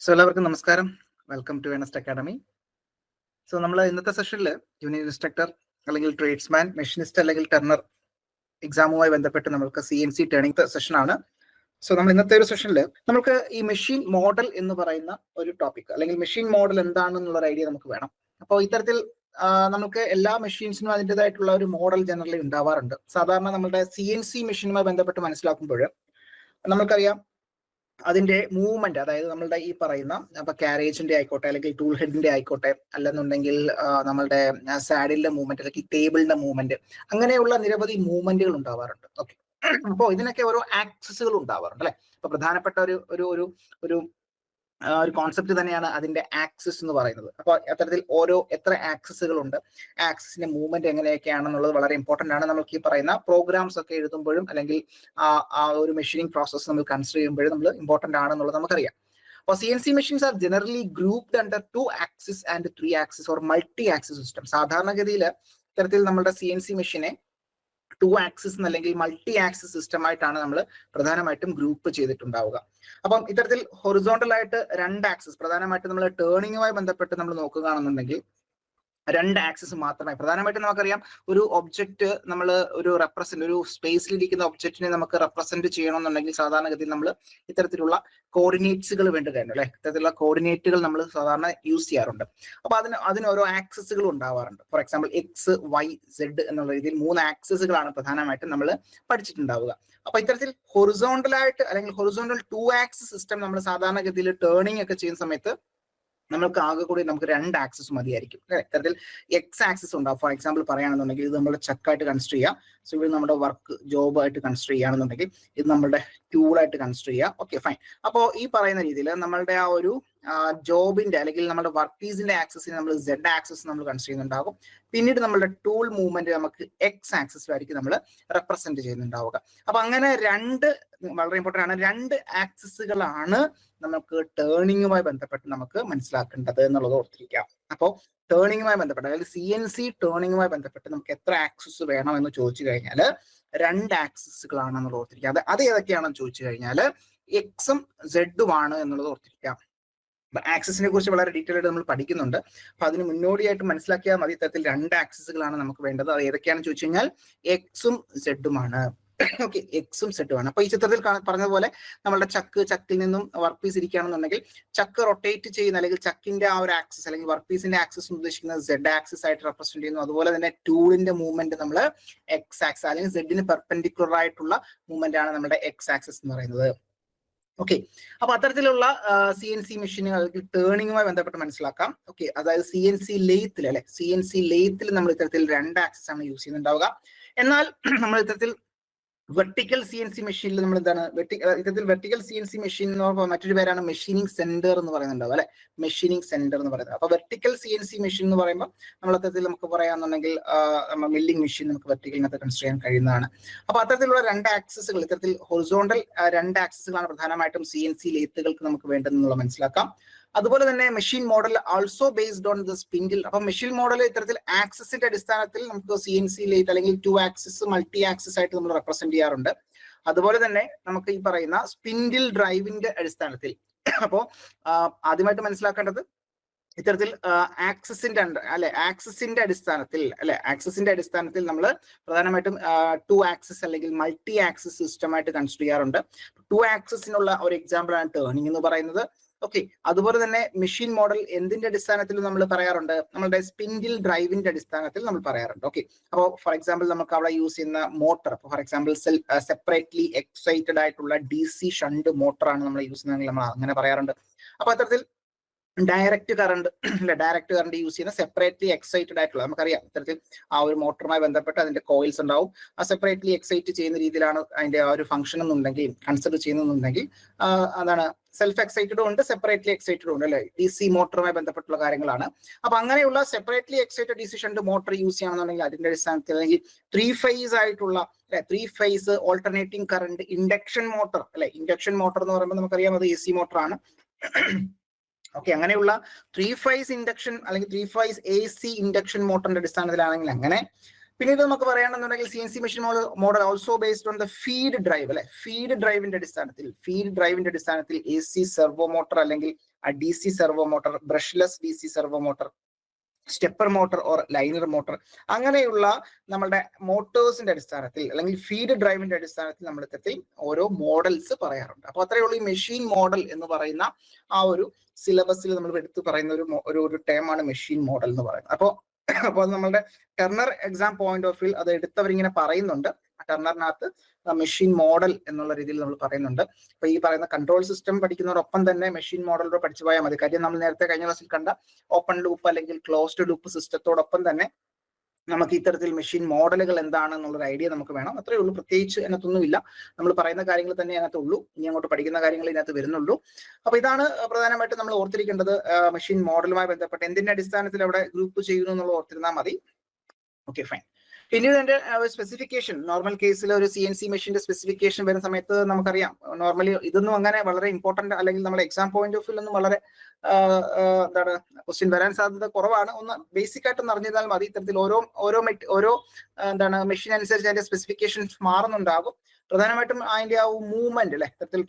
So എല്ലാവർക്കും നമസ്കാരം. Welcome to Earnest academy. So നമ്മൾ ഇന്നത്തെ സെഷനിൽ ജൂനിയർ ഇൻസ്ട്രക്ടർ അല്ലെങ്കിൽ ട്രേഡ്സ്മാൻ, മെഷീനിസ്റ്റ് അല്ലെങ്കിൽ ടർണർ എക്സാമുമായി ബന്ധപ്പെട്ട് നമുക്ക് CNC ടേണിംഗ് സെഷനാണ്. സോ നമ്മൾ ഇന്നത്തെ ഒരു സെഷനിൽ നമുക്ക് ഈ മെഷീൻ മോഡൽ എന്ന് പറയുന്ന ഒരു ടോപ്പിക് അല്ലെങ്കിൽ മെഷീൻ മോഡൽ എന്താണെന്നുള്ള ഒരു ഐഡിയ നമുക്ക് വേണം. അപ്പോൾ ഇത്തരത്തിൽ നമുക്ക് എല്ലാ മെഷീൻസിനും അതിൻ്റെതായിട്ടുള്ള ഒരു മോഡൽ ജനറലി ഉണ്ടാവാറുണ്ട്. സാധാരണ നമ്മുടെ CNC മെഷീനുമായി ബന്ധപ്പെട്ട് മനസ്സിലാക്കുമ്പോൾ നമുക്കറിയാം അതിന്റെ മൂവ്മെന്റ്, അതായത് നമ്മളുടെ ഈ പറയുന്ന ഇപ്പൊ കാരേജിന്റെ ആയിക്കോട്ടെ അല്ലെങ്കിൽ ടൂൾ ഹെഡിന്റെ ആയിക്കോട്ടെ, അല്ലെന്നുണ്ടെങ്കിൽ നമ്മളുടെ സാഡിലിന്റെ മൂവ്മെന്റ് അല്ലെങ്കിൽ ടേബിളിന്റെ മൂവ്മെന്റ്, അങ്ങനെയുള്ള നിരവധി മൂവ്മെന്റുകൾ ഉണ്ടാവാറുണ്ട്. ഓക്കെ, അപ്പോൾ ഇതിനൊക്കെ ഓരോ ആക്സിസുകൾ ഉണ്ടാവാറുണ്ട് അല്ലെ. അപ്പൊ പ്രധാനപ്പെട്ട ഒരു കോൺസെപ്റ്റ് തന്നെയാണ് അതിന്റെ ആക്സിസ് എന്ന് പറയുന്നത്. അപ്പോൾ അത്തരത്തിൽ എത്ര ആക്സിസുകൾ ഉണ്ട്, ആക്സിസിന്റെ മൂവ്മെന്റ് എങ്ങനെയൊക്കെയാണെന്നുള്ളത് വളരെ ഇമ്പോർട്ടന്റ് ആണ്. നമുക്ക് ഈ പറയുന്ന പ്രോഗ്രാംസ് ഒക്കെ എഴുതുമ്പോഴും അല്ലെങ്കിൽ ആ ഒരു മെഷീനിങ് പ്രോസസ് നമ്മൾ കൺസിഡർ ചെയ്യുമ്പോഴും നമ്മൾ ഇമ്പോർട്ടന്റ് ആണെന്നുള്ളത് നമുക്കറിയാം. അപ്പോൾ CNC machines are generally grouped under 2 axis and 3 axis or multi axis system. സാധാരണഗതിയിൽ ഇത്തരത്തിൽ നമ്മുടെ CNC മെഷീനെ 2 ആക്സിസ് അല്ലെങ്കിൽ മൾട്ടി ആക്സിസ് സിസ്റ്റം ആയിട്ടാണ് നമ്മൾ പ്രധാനമായിട്ടും ഗ്രൂപ്പ് ചെയ്തിട്ടുണ്ടാവുക. അപ്പം ഇത്തരത്തിൽ ഹൊറിസോണ്ടൽ ആയിട്ട് 2 ആക്സിസ്, പ്രധാനമായിട്ടും നമ്മൾ ടേണിങ്ങുമായി ബന്ധപ്പെട്ട് നമ്മൾ നോക്കുകയാണെന്നുണ്ടെങ്കിൽ 2 ആക്സിസ് മാത്രമേ. പ്രധാനമായിട്ടും നമുക്കറിയാം, ഒരു ഒബ്ജക്റ്റ് നമ്മൾ ഒരു സ്പേസിലിരിക്കുന്ന ഒബ്ജക്റ്റിനെ നമുക്ക് റെപ്രസെന്റ് ചെയ്യണമെന്നുണ്ടെങ്കിൽ സാധാരണഗതിയിൽ നമ്മൾ ഇത്തരത്തിലുള്ള കോർഡിനേറ്റ്സുകൾ വേണ്ടതായിരുന്നു അല്ലെ. ഇത്തരത്തിലുള്ള കോർഡിനേറ്റുകൾ നമ്മൾ സാധാരണ യൂസ് ചെയ്യാറുണ്ട്. അപ്പൊ അതിന് ഓരോ ആക്സിസുകൾ ഉണ്ടാവാറുണ്ട്. ഫോർ എക്സാമ്പിൾ XYZ എന്നുള്ള രീതിയിൽ 3 ആക്സിസുകളാണ് പ്രധാനമായിട്ടും നമ്മൾ പഠിച്ചിട്ടുണ്ടാവുക. അപ്പൊ ഇത്തരത്തിൽ ഹൊറിസോണ്ടൽ ആയിട്ട് അല്ലെങ്കിൽ ഹൊറിസോണ്ടൽ 2 ആക്സിസ് സിസ്റ്റം നമ്മൾ സാധാരണഗതിയിൽ ടേണിംഗ് ഒക്കെ ചെയ്യുന്ന സമയത്ത് നമുക്ക് ആകെ കൂടി നമുക്ക് 2 ആക്സിസ് മതിയായിരിക്കും. ഇത്തരത്തിൽ X ആക്സിസ് ഉണ്ടാവും. ഫോർ എക്സാമ്പിൾ പറയുകയാണെന്നുണ്ടെങ്കിൽ ഇത് നമ്മുടെ ചക്കായിട്ട് കൺസിഡർ ചെയ്യാം. സോ ഇത് നമ്മുടെ വർക്ക് ജോബ് ആയിട്ട് കൺസിഡർ ചെയ്യുകയാണെന്നുണ്ടെങ്കിൽ ഇത് നമ്മുടെ ടൂളായിട്ട് കൺസിഡർ ചെയ്യാം. Okay, fine. അപ്പോൾ ഈ പറയുന്ന രീതിയിൽ നമ്മളുടെ ആ ഒരു ജോബിന്റെ അല്ലെങ്കിൽ നമ്മുടെ വർക്ക് പീസിന്റെ ആക്സിസിന് നമ്മൾ Z ആക്സിസ് നമ്മൾ കൺസിഡർ ചെയ്യുന്നുണ്ടാകും. പിന്നീട് നമ്മുടെ ടൂൾ മൂവ്മെന്റ് നമുക്ക് X ആക്സിസിലായിരിക്കും നമ്മൾ റെപ്രസെന്റ് ചെയ്യുന്നുണ്ടാവുക. അപ്പൊ അങ്ങനെ വളരെ ഇമ്പോർട്ടന്റ് ആണ്, 2 ആക്സിസുകളാണ് നമുക്ക് ടേണിങ്ങുമായി ബന്ധപ്പെട്ട് നമുക്ക് മനസ്സിലാക്കേണ്ടത് എന്നുള്ളത് ഓർത്തിരിക്കാം. അപ്പോൾ ടേണിങ്ങുമായി ബന്ധപ്പെട്ട് അതായത് CNC ടേണിങ്ങുമായി ബന്ധപ്പെട്ട് നമുക്ക് എത്ര ആക്സിസ് വേണം എന്ന് ചോദിച്ചു കഴിഞ്ഞാൽ 2 ആക്സിസുകളാണെന്നുള്ളത് ഓർത്തിരിക്കാം. അത് ഏതൊക്കെയാണെന്ന് ചോദിച്ചു കഴിഞ്ഞാൽ Xഉം Zഉം ആണ് എന്നുള്ളത് ഓർത്തിരിക്കാം. ആക്സിസിനെ കുറിച്ച് വളരെ ഡീറ്റെയിൽ ആയിട്ട് നമ്മൾ പഠിക്കുന്നുണ്ട്. അപ്പൊ അതിന് മുന്നോടിയായിട്ട് മനസ്സിലാക്കിയാൽ മതി ഇത്തരത്തിൽ 2 ആക്സിസുകളാണ് നമുക്ക് വേണ്ടത്. അത് ഏതൊക്കെയാണെന്ന് ചോദിച്ചു കഴിഞ്ഞാൽ Xഉം Zഉം ആണ്. ഓക്കെ, Xഉം Zഉം ആണ്. അപ്പൊ ഈ ചിത്രത്തിൽ പറഞ്ഞതുപോലെ നമ്മളുടെ ചക്കിൽ നിന്നും വർക്ക് പീസ് ഇരിക്കുകയാണെന്നുണ്ടെങ്കിൽ ചക്ക് റൊട്ടേറ്റ് ചെയ്യുന്ന അല്ലെങ്കിൽ ചക്കിന്റെ ആ ഒരു ആക്സിസ് അല്ലെങ്കിൽ വർക്ക് പീസിന്റെ ആക്സിസ് ഉദ്ദേശിക്കുന്നത് Z ആക്സിസ് ആയിട്ട് റെപ്രസെന്റ് ചെയ്യുന്നു. അതുപോലെ തന്നെ ടൂളിന്റെ മൂവ്മെന്റ് നമ്മൾ X ആക്സിസ് അല്ലെങ്കിൽ Zന് പെർപെൻഡിക്കുലർ ആയിട്ടുള്ള മൂവ്മെന്റ് ആണ് നമ്മുടെ X ആക്സിസ് എന്ന് പറയുന്നത്. ഓക്കെ, അപ്പൊ അത്തരത്തിലുള്ള CNC മെഷീനുകൾക്ക് ടേണിങ്ങുമായി ബന്ധപ്പെട്ട് മനസ്സിലാക്കാം. ഓക്കെ, അതായത് CNC ലെയ്ത്തിൽ അല്ലെ, CNC ലെയ്ത്തിൽ നമ്മൾ ഇത്തരത്തിൽ 2 ആക്സിസ് ആണ് യൂസ് ചെയ്യുന്നുണ്ടാവുക. എന്നാൽ നമ്മൾ ഇത്തരത്തിൽ വെർട്ടിക്കൽ CNC മെഷീനിൽ നമ്മൾ എന്താണ് ഇത്തരത്തിൽ വെർട്ടിക്കൽ CNC മെഷീൻ എന്ന് പറയുമ്പോൾ മറ്റൊരു പേരാണ് മെഷീനിങ് സെന്റർ എന്ന് പറയുന്നുണ്ടാവും അല്ലെ, മെഷീനിങ് സെന്റർ എന്ന് പറയുന്നത്. അപ്പൊ വെർട്ടിക്കൽ CNC മെഷീൻ എന്ന് പറയുമ്പോൾ നമ്മൾ അത്തരത്തിൽ നമുക്ക് പറയാന്നുണ്ടെങ്കിൽ മില്ലിംഗ് മെഷീൻ നമുക്ക് വെർട്ടിക്കലിനകത്ത് കൺസിഡർ ചെയ്യാൻ കഴിയുന്നതാണ്. അപ്പൊ അത്തരത്തിലുള്ള 2 ആക്സിസുകൾ, ഇത്തരത്തിൽ ഹൊറിസോണ്ടൽ 2 ആക്സിസുകളാണ് പ്രധാനമായിട്ടും CNC ലെയ്ത്തുകൾക്ക് നമുക്ക് വേണ്ടതെന്നുള്ള മനസ്സിലാക്കാം. അതുപോലെ തന്നെ machine model also based on the spindle. അപ്പൊ മെഷീൻ മോഡൽ ഇത്തരത്തിൽ ആക്സിസിന്റെ അടിസ്ഥാനത്തിൽ നമുക്ക് CNC ലെയ്ത്ത് അല്ലെങ്കിൽ 2 ആക്സിസ് മൾട്ടി ആക്സിസ് ആയിട്ട് നമ്മൾ റെപ്രസെന്റ് ചെയ്യാറുണ്ട്. അതുപോലെ തന്നെ നമുക്ക് ഈ പറയുന്ന സ്പിൻഡിൽ ഡ്രൈവിന്റെ അടിസ്ഥാനത്തിൽ. അപ്പോൾ ആദ്യമായിട്ട് മനസ്സിലാക്കേണ്ടത് ഇത്തരത്തിൽ ആക്സിസിന്റെ അടിസ്ഥാനത്തിൽ നമ്മൾ പ്രധാനമായിട്ടും 2 ആക്സിസ് അല്ലെങ്കിൽ മൾട്ടി ആക്സിസ് സിസ്റ്റമായിട്ട് കൺസിഡർ ചെയ്യാറുണ്ട്. 2 ആക്സിസിനുള്ള ഒരു എക്സാമ്പിൾ ആണ് ടേണിംഗ് എന്ന് പറയുന്നത്. ഓക്കെ, അതുപോലെ തന്നെ മെഷീൻ മോഡൽ എന്തിന്റെ അടിസ്ഥാനത്തിൽ നമ്മൾ പറയാറുണ്ട്, നമ്മുടെ സ്പിൻഡിൽ ഡ്രൈവിന്റെ അടിസ്ഥാനത്തിൽ നമ്മൾ പറയാറുണ്ട്. ഓക്കെ, അപ്പോൾ ഫോർ എക്സാമ്പിൾ നമുക്ക് അവിടെ യൂസ് ചെയ്യുന്ന motor, for example separately excited ആയിട്ടുള്ള DC ഷണ്ട് മോട്ടറാണ് നമ്മൾ യൂസ് ചെയ്യുന്നതെങ്കിൽ നമ്മൾ അങ്ങനെ പറയാറുണ്ട്. അപ്പൊ അത്തരത്തിൽ ഡയറക്റ്റ് കറണ്ട് യൂസ് ചെയ്യുന്ന സെപ്പറേറ്റ്ലി എക്സൈറ്റഡ് ആയിട്ടുള്ള, നമുക്കറിയാം ഇത്തരത്തിൽ ആ ഒരു മോട്ടറുമായി ബന്ധപ്പെട്ട് അതിന്റെ കോയിൽസ് ഉണ്ടാവും. ആ സെപ്പറേറ്റ്ലി എക്സൈറ്റ് ചെയ്യുന്ന രീതിയിലാണ് അതിന്റെ ആ ഒരു ഫംഗ്ഷൻ എന്നുണ്ടെങ്കിൽ കൺസിഡർ ചെയ്യുന്നുണ്ടെങ്കിൽ അതാണ് സെൽഫ് എക്സൈറ്റഡും ഉണ്ട്, സെപ്പറേറ്റ്ലി എക്സൈറ്റഡും ഉണ്ട് അല്ലെ. DC മോട്ടറുമായി ബന്ധപ്പെട്ടുള്ള കാര്യങ്ങളാണ്. അപ്പൊ അങ്ങനെയുള്ള separately excited DC shunt motor use ചെയ്യണമെന്നുണ്ടെങ്കിൽ അതിന്റെ അടിസ്ഥാനത്തിൽ അല്ലെങ്കിൽ 3 ഫേസ് ആയിട്ടുള്ള 3 phase alternating current induction motor അല്ലെ. ഇൻഡക്ഷൻ മോട്ടർ എന്ന് പറയുമ്പോൾ നമുക്കറിയാം അത് AC മോട്ടറാണ്. ഓക്കെ, അങ്ങനെയുള്ള 3 ഫേസ് ഇൻഡക്ഷൻ അല്ലെങ്കിൽ 3 ഫേസ് AC ഇൻഡക്ഷൻ മോട്ടറിന്റെ അടിസ്ഥാനത്തിലാണെങ്കിൽ അങ്ങനെ, പിന്നീട് നമുക്ക് പറയുകയാണെന്നുണ്ടെങ്കിൽ CNC machine model also based on the feed drive അല്ലെ. ഫീഡ് ഡ്രൈവിന്റെ അടിസ്ഥാനത്തിൽ AC സെർവോ മോട്ടർ അല്ലെങ്കിൽ DC servo motor, brushless DC servo motor, stepper motor or liner motor, അങ്ങനെയുള്ള നമ്മുടെ മോട്ടോഴ്സിന്റെ അടിസ്ഥാനത്തിൽ അല്ലെങ്കിൽ ഫീഡ് ഡ്രൈവിന്റെ അടിസ്ഥാനത്തിൽ നമ്മൾ ഇത്തരത്തിൽ ഓരോ മോഡൽസ് പറയാറുണ്ട്. അപ്പൊ അത്രയേ ഉള്ളൂ ഈ മെഷീൻ മോഡൽ എന്ന് പറയുന്ന ആ ഒരു സിലബസിൽ നമ്മൾ എടുത്ത് പറയുന്ന ഒരു ടേമാണ് മെഷീൻ മോഡൽ എന്ന് പറയുന്നത്. അപ്പോൾ നമ്മളുടെ turner exam point of view അത് എടുത്തവരിങ്ങനെ പറയുന്നുണ്ട്. ടെർണറിനകത്ത് മെഷീൻ മോഡൽ എന്നുള്ള രീതിയിൽ നമ്മൾ പറയുന്നുണ്ട്. അപ്പൊ ഈ പറയുന്ന കൺട്രോൾ സിസ്റ്റം പഠിക്കുന്നതോടൊപ്പം തന്നെ മെഷീൻ മോഡലിലൂടെ പഠിച്ചു പോയാൽ മതി. കാര്യം നമ്മൾ നേരത്തെ കഴിഞ്ഞ ക്ലാസ്സിൽ കണ്ട ഓപ്പൺ ലൂപ്പ് അല്ലെങ്കിൽ ക്ലോസ്ഡ് ലൂപ്പ് സിസ്റ്റത്തോടൊപ്പം തന്നെ നമുക്ക് ഇത്തരത്തിൽ മെഷീൻ മോഡലുകൾ എന്താണെന്നുള്ളൊരു ഐഡിയ നമുക്ക് വേണം. അത്രയേ ഉള്ളൂ, പ്രത്യേകിച്ച് അതിനകത്തൊന്നുമില്ല. നമ്മൾ പറയുന്ന കാര്യങ്ങൾ തന്നെ അതിനകത്തുള്ളൂ, ഇനി അങ്ങോട്ട് പഠിക്കുന്ന കാര്യങ്ങൾ ഇതിനകത്ത് വരുന്നുള്ളൂ. അപ്പൊ ഇതാണ് പ്രധാനമായിട്ടും നമ്മൾ ഓർത്തിരിക്കേണ്ടത്. മെഷീൻ മോഡലുമായി ബന്ധപ്പെട്ട് എന്തിന്റെ അടിസ്ഥാനത്തിൽ അവിടെ ഗ്രൂപ്പ് ചെയ്യുന്നു എന്നുള്ളത് ഓർത്തിരുന്നാൽ മതി. Okay, fine. പിന്നീട് എന്റെ സ്പെസിഫിക്കേഷൻ, നോർമൽ കേസിൽ ഒരു CNC മെഷീന്റെ സ്പെസിഫിക്കേഷൻ വരുന്ന സമയത്ത് നമുക്കറിയാം നോർമലി ഇതൊന്നും അങ്ങനെ വളരെ ഇമ്പോർട്ടന്റ് അല്ലെങ്കിൽ നമ്മുടെ എക്സാം പോയിന്റ് ഓഫ് വ്യൂ ഒന്നും വളരെ എന്താണ് ക്വസ്റ്റ്യൻ വരാൻ സാധ്യത കുറവാണ്. ഒന്ന് ബേസിക് ആയിട്ടൊന്ന് അറിഞ്ഞാൽ മതി. ഇത്തരത്തിൽ ഓരോ എന്താണ് മെഷീൻ അനുസരിച്ച് അതിന്റെ സ്പെസിഫിക്കേഷൻസ് മാറുന്നുണ്ടാകും. പ്രധാനമായിട്ടും അതിന്റെ ആ മൂവ്മെന്റ് അല്ലെ, ഇത്തരത്തിൽ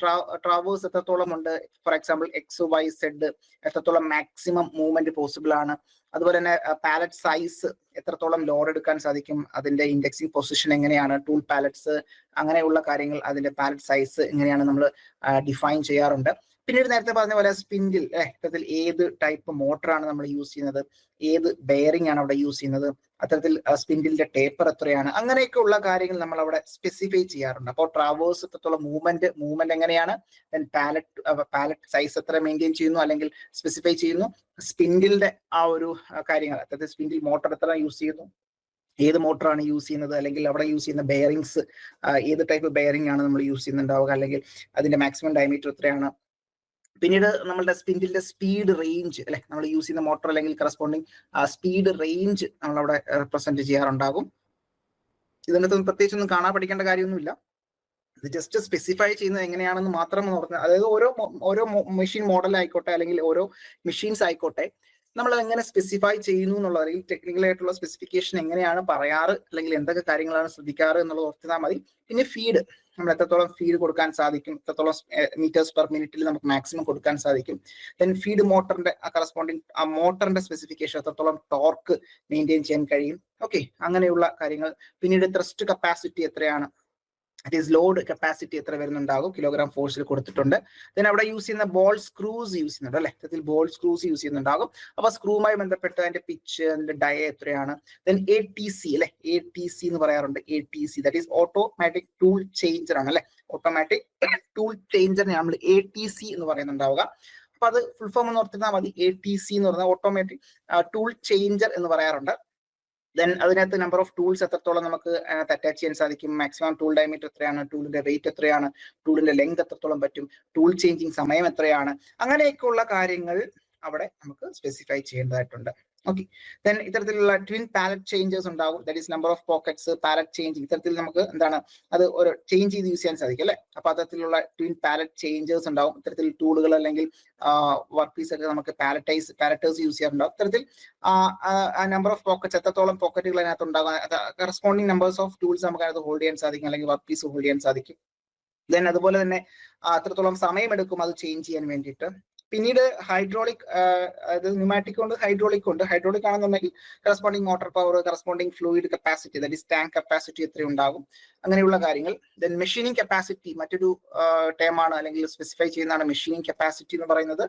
ട്രാവേഴ്സ് എത്രത്തോളം ഉണ്ട്, ഫോർ എക്സാമ്പിൾ XYZ എത്രത്തോളം മാക്സിമം മൂവ്മെന്റ് പോസിബിൾ ആണ്, അതുപോലെ തന്നെ പാലറ്റ് സൈസ് എത്രത്തോളം ലോഡ് എടുക്കാൻ സാധിക്കും, അതിന്റെ ഇൻഡെക്സിങ് പൊസിഷൻ എങ്ങനെയാണ്, ടൂൾ പാലറ്റ്സ്, അങ്ങനെയുള്ള കാര്യങ്ങൾ, അതിന്റെ പാലറ്റ് സൈസ് എങ്ങനെയാണ് നമ്മൾ ഡിഫൈൻ ചെയ്യാറുണ്ട്. പിന്നീട് നേരത്തെ പറഞ്ഞ പോലെ സ്പിൻഡിൽ ഇത്തരത്തിൽ ഏത് ടൈപ്പ് മോട്ടറാണ് നമ്മൾ യൂസ് ചെയ്യുന്നത്, ഏത് ബെയറിംഗ് ആണ് അവിടെ യൂസ് ചെയ്യുന്നത്, അത്തരത്തിൽ സ്പിൻഡിലിന്റെ ടേപ്പർ എത്രയാണ്, അങ്ങനെയൊക്കെ ഉള്ള കാര്യങ്ങൾ നമ്മൾ അവിടെ സ്പെസിഫൈ ചെയ്യാറുണ്ട്. അപ്പോൾ ട്രാവേഴ്സ് എത്രത്തോളം മൂവ്മെന്റ് എങ്ങനെയാണ്, പാലറ്റ് സൈസ് എത്ര മെയിൻറ്റെയിൻ ചെയ്യുന്നു അല്ലെങ്കിൽ സ്പെസിഫൈ ചെയ്യുന്നു, സ്പിൻഡിലിന്റെ ആ ഒരു കാര്യങ്ങൾ, അതായത് സ്പിൻഡിൽ മോട്ടർ എത്ര യൂസ് ചെയ്യുന്നു, ഏത് മോട്ടറാണ് യൂസ് ചെയ്യുന്നത്, അല്ലെങ്കിൽ അവിടെ യൂസ് ചെയ്യുന്ന ബെയറിങ്സ് ഏത് ടൈപ്പ് ബെയറിംഗ് ആണ് നമ്മൾ യൂസ് ചെയ്യുന്നുണ്ടാവുക, അല്ലെങ്കിൽ അതിന്റെ മാക്സിമം ഡയമീറ്റർ എത്രയാണ്. പിന്നീട് നമ്മളുടെ സ്പിൻഡിലിന്റെ സ്പീഡ് റേഞ്ച് അല്ലെ, നമ്മൾ യൂസ് ചെയ്യുന്ന മോട്ടർ അല്ലെങ്കിൽ കറസ്പോണ്ടിങ് സ്പീഡ് റേഞ്ച് നമ്മളവിടെ റെപ്രസെന്റ് ചെയ്യാറുണ്ടാകും. ഇതിനകത്തൊന്നും പ്രത്യേകിച്ചൊന്നും കാണാൻ പഠിക്കേണ്ട കാര്യമൊന്നുമില്ല. ഇത് ജസ്റ്റ് സ്പെസിഫൈ ചെയ്യുന്നത് എങ്ങനെയാണെന്ന് മാത്രം ഓർക്കുക. അതായത് ഓരോ മെഷീൻ മോഡൽ ആയിക്കോട്ടെ അല്ലെങ്കിൽ ഓരോ മെഷീൻസ് ആയിക്കോട്ടെ, നമ്മൾ എങ്ങനെ സ്പെസിഫൈ ചെയ്യുന്നു എന്നുള്ളത്, അല്ലെങ്കിൽ ടെക്നിക്കൽ ആയിട്ടുള്ള സ്പെസിഫിക്കേഷൻ എങ്ങനെയാണ് പറയാറ് അല്ലെങ്കിൽ എന്തൊക്കെ കാര്യങ്ങളാണ് ശ്രദ്ധിക്കാറ് എന്നുള്ളത് ഓർത്താൽ മതി. പിന്നെ ഫീഡ്, നമ്മൾ എത്രത്തോളം ഫീഡ് കൊടുക്കാൻ സാധിക്കും, എത്രത്തോളം മീറ്റേഴ്സ് പെർ മിനിറ്റിൽ നമുക്ക് മാക്സിമം കൊടുക്കാൻ സാധിക്കും. ദെൻ ഫീഡ് മോട്ടറിന്റെ കറസ്പോണ്ടിങ് ആ മോട്ടറിന്റെ സ്പെസിഫിക്കേഷൻ, എത്രത്തോളം ടോർക്ക് മെയിൻറ്റെയിൻ ചെയ്യാൻ കഴിയും. ഓക്കെ, അങ്ങനെയുള്ള കാര്യങ്ങൾ. പിന്നീട് ത്രസ്റ്റ് കപ്പാസിറ്റി എത്രയാണ്, ലോഡ് കപ്പാസിറ്റി എത്ര വരുന്നുണ്ടാകും, കിലോഗ്രാം ഫോഴ്സിൽ കൊടുത്തിട്ടുണ്ട്. ദെൻ അവിടെ യൂസ് ചെയ്യുന്ന ബോൾ സ്ക്രൂസ് യൂസ് ചെയ്യുന്നുണ്ട് അല്ലെ, ഇത്തരത്തിൽ ബോൾ സ്ക്രൂസ് യൂസ് ചെയ്യുന്നുണ്ടാകും. അപ്പൊ സ്ക്രൂവുമായി ബന്ധപ്പെട്ട് അതിന്റെ പിച്ച്, അതിന്റെ ഡയ എത്രയാണ്. ദെൻ ATC അല്ലെ, ATC എന്ന് പറയാറുണ്ട്. ATC that is automatic tool changer ആണ് അല്ലെ, ഓട്ടോമാറ്റിക് ടൂൾ ചേഞ്ചറിനെ നമ്മൾ ATC എന്ന് പറയുന്നുണ്ടാവുക. അപ്പൊ അത് ഫുൾ ഫോം എന്ന് ഓർത്തിരുന്നാൽ മതി. ATC എന്ന് പറഞ്ഞാൽ ഓട്ടോമാറ്റിക് ടൂൾ ചേഞ്ചർ എന്ന് പറയാറുണ്ട്. ദെൻ അതിനകത്ത് നമ്പർ ഓഫ് ടൂൾസ് എത്രത്തോളം നമുക്ക് അറ്റാച്ച് ചെയ്യാൻ സാധിക്കും, മാക്സിമം ടൂൾ ഡയമീറ്റർ എത്രയാണ്, ടൂളിന്റെ വെയിറ്റ് എത്രയാണ്, ടൂളിന്റെ ലെങ്ത് എത്രത്തോളം പറ്റും, ടൂൾ ചേഞ്ചിങ് സമയം എത്രയാണ്, അങ്ങനെയൊക്കെയുള്ള കാര്യങ്ങൾ അവിടെ നമുക്ക് സ്പെസിഫൈ ചെയ്യേണ്ടതായിട്ടുണ്ട്. ഓക്കെ, ദെൻ ഇത്തരത്തിലുള്ള ട്വിൻ പാലറ്റ് ചേഞ്ചേഴ്സ് ഉണ്ടാവും. That is number of pockets, pallet changing, ഇത്തരത്തിൽ നമുക്ക് എന്താണ് അത് ഒരു ചേഞ്ച് ചെയ്ത് യൂസ് ചെയ്യാൻ സാധിക്കും അല്ലെ. അപ്പൊ അത്തരത്തിലുള്ള ട്വിൻ പാലറ്റ് ചേഞ്ചേഴ്സ് ഉണ്ടാവും. ഇത്തരത്തിൽ ടൂളുകൾ അല്ലെങ്കിൽ വർക്ക് പീസ് ഒക്കെ നമുക്ക് പാലറ്റേഴ്സ് യൂസ് ചെയ്യാറുണ്ടാവും. ഇത്തരത്തിൽ നമ്പർ ഓഫ് പോക്കറ്റ്സ്, എത്രത്തോളം പോക്കറ്റുകൾ അതിനകത്ത് ഉണ്ടാകും, കറസ്പോണ്ടിങ് നമ്പേഴ്സ് ഓഫ് ടൂൾസ് നമുക്ക് അതിനകത്ത് ഹോൾഡ് ചെയ്യാൻ സാധിക്കും അല്ലെങ്കിൽ വർക്ക് പീസ് ഹോൾഡ് ചെയ്യാൻ സാധിക്കും. ദെൻ അതുപോലെ തന്നെ എത്രത്തോളം സമയമെടുക്കും അത് ചേഞ്ച് ചെയ്യാൻ വേണ്ടിയിട്ട്. പിന്നീട് ഹൈഡ്രോളിക്, അതായത് ന്യൂമാറ്റിക് ഉണ്ട്, ഹൈഡ്രോളിക് ഉണ്ട്. ഹൈഡ്രോളിക് ആണെന്നുണ്ടെങ്കിൽ corresponding motor power, corresponding fluid capacity, that is tank capacity എത്ര ഉണ്ടാകും, അങ്ങനെയുള്ള കാര്യങ്ങൾ. ദെൻ മെഷീനിങ് കപ്പാസിറ്റി മറ്റൊരു ടേമാണ് അല്ലെങ്കിൽ സ്പെസിഫൈ ചെയ്യുന്നതാണ് മെഷീനിങ് കപ്പാസിറ്റി എന്ന് പറയുന്നത്.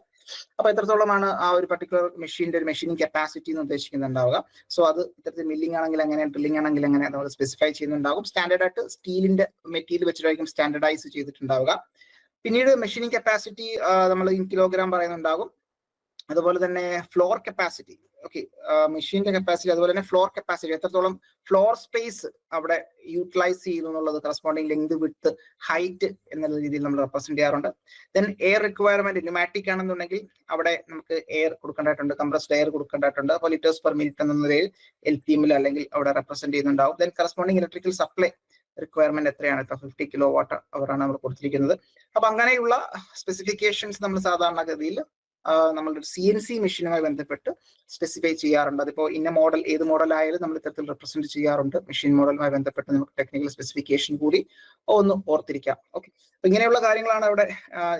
അപ്പൊ എത്രത്തോളമാണ് ആ ഒരു പർട്ടിക്കുലർ മെഷീന്റെ ഒരു മെഷീനിങ് കപ്പാസിറ്റി എന്ന് ഉദ്ദേശിക്കുന്നുണ്ടാവുക. സോ അത് ഇത്തരത്തിൽ മില്ലിംഗ് ആണെങ്കിൽ എങ്ങനെ, ഡ്രില്ലിംഗ് ആണെങ്കിൽ എങ്ങനെ നമ്മൾ സ്പെസിഫൈ ചെയ്യുന്നുണ്ടാകും. സ്റ്റാൻഡേർഡ് ആയിട്ട് സ്റ്റീലിന്റെ മെറ്റീരിയൽ വെച്ചിട്ടായിരിക്കും സ്റ്റാൻഡർഡൈസ് ചെയ്തിട്ടുണ്ടാവുക. പിന്നീട് മെഷീനിങ് കപ്പാസിറ്റി നമ്മൾ ഇൻ കിലോഗ്രാം പറയുന്നുണ്ടാകും. അതുപോലെ തന്നെ ഫ്ലോർ കപ്പാസിറ്റി, ഓക്കെ, മെഷീന്റെ കപ്പാസിറ്റി, അതുപോലെ തന്നെ ഫ്ലോർ കപ്പാസിറ്റി, എത്രത്തോളം ഫ്ലോർ സ്പേസ് അവിടെ യൂട്ടിലൈസ് ചെയ്യുന്നു എന്നുള്ളത്, കറസ്പോണ്ടിങ് ലെങ്ത്, വിഡ്ത്ത്, ഹൈറ്റ് എന്നുള്ള രീതിയിൽ നമ്മൾ റെപ്രസെന്റ് ചെയ്യാറുണ്ട്. ദെൻ എയർ റിക്വയർമെന്റ്, ന്യൂമാറ്റിക് ആണെന്നുണ്ടെങ്കിൽ അവിടെ നമുക്ക് എയർ കൊടുക്കേണ്ടതായിട്ടുണ്ട്, കംപ്രസ്ഡ് എയർ കൊടുക്കേണ്ടതായിട്ടുണ്ട്. അപ്പോൾ ലിറ്റേഴ്സ് പെർ മിനിറ്റ് എന്ന നിലയിൽ LPM അല്ലെങ്കിൽ അവിടെ റെപ്രസെന്റ് ചെയ്യുന്നുണ്ടാവും. Then corresponding electrical supply requirement എത്രയാണ്, 50 kW അവറാണ് നമ്മൾ കൊടുത്തിരിക്കുന്നത്. അപ്പൊ അങ്ങനെയുള്ള സ്പെസിഫിക്കേഷൻസ് നമ്മൾ സാധാരണഗതിയിൽ നമ്മളുടെ CNC മെഷീനുമായി ബന്ധപ്പെട്ട് സ്പെസിഫൈ ചെയ്യാറുണ്ട്. അതിപ്പോൾ ഇന്ന മോഡൽ ഏത് മോഡലായാലും നമ്മൾ ഇത്തരത്തിൽ റെപ്രസെന്റ് ചെയ്യാറുണ്ട്. മെഷീൻ മോഡലുമായി ബന്ധപ്പെട്ട് നമുക്ക് ടെക്നിക്കൽ സ്പെസിഫിക്കേഷൻ കൂടി ഒന്ന് ഓർത്തിരിക്കാം. ഓക്കെ, അപ്പൊ ഇങ്ങനെയുള്ള കാര്യങ്ങളാണ് അവിടെ